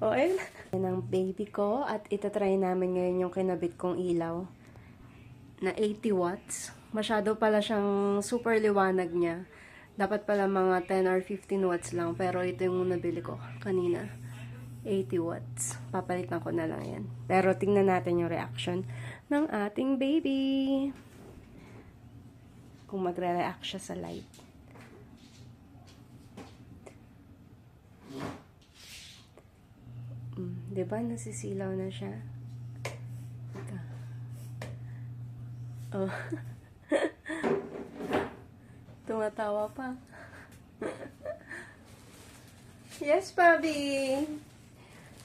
Oil. Yan ang baby ko at itatry namin ngayon yung kinabit kong ilaw na 80 watts. Masyado pala siyang super liwanag niya. Dapat pala mga 10 or 15 watts lang. Pero ito yung nabili ko kanina. 80 watts. Papalitan ko na lang yan. Pero tingnan natin yung reaction ng ating baby. Kung magre-react siya sa light. Diba? Nasisilaw na siya. Oh. Tumatawa pa. Yes, Bobby.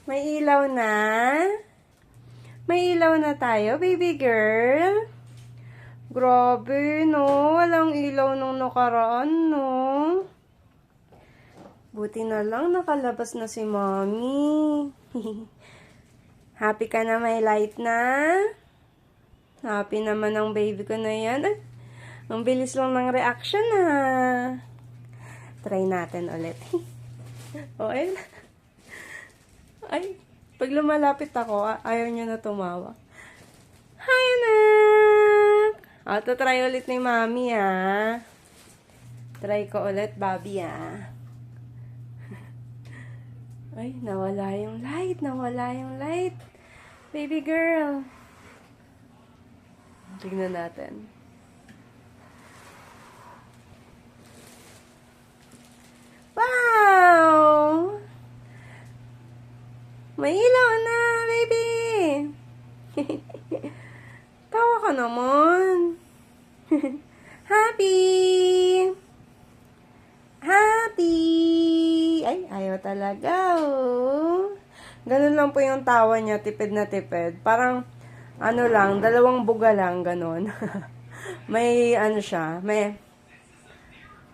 May ilaw na. May ilaw na tayo, baby girl. Grabe, no? Walang ilaw nung nakaraan, no? Buti na lang nakalabas na si Mommy. Happy ka na may light na? Happy naman ang baby ko na yan. Ay, ang bilis lang ng reaction na. Try natin ulit. Oil. Ay, pag lumalapit ako, ayaw niya na tumawa. Hi, anak! Try ulit ni Mommy, ah. Try ko ulit, Bobby, ah. Ay, nawala yung light. Nawala yung light. Baby girl. Tignan natin. Wow! May ilaw na, baby! Tawa ka naman. Happy! Happy! Ay, ayaw talaga, oh. Ganun lang po yung tawa niya, tipid na tipid. Parang, ano lang, dalawang buga lang, ganun. May, ano siya, may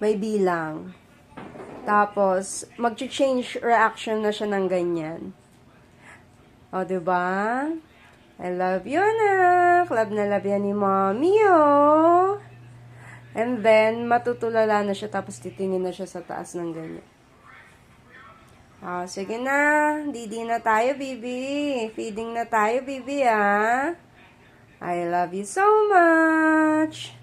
bilang. Tapos, mag-change reaction na siya ng ganyan. O, diba? I love you, anak. Love na love yan ni Mommy, oh. And then, matutulala na siya, tapos titingin na siya sa taas ng ganyan. Sige na. Didi na tayo, baby. Feeding na tayo, baby, ah. I love you so much.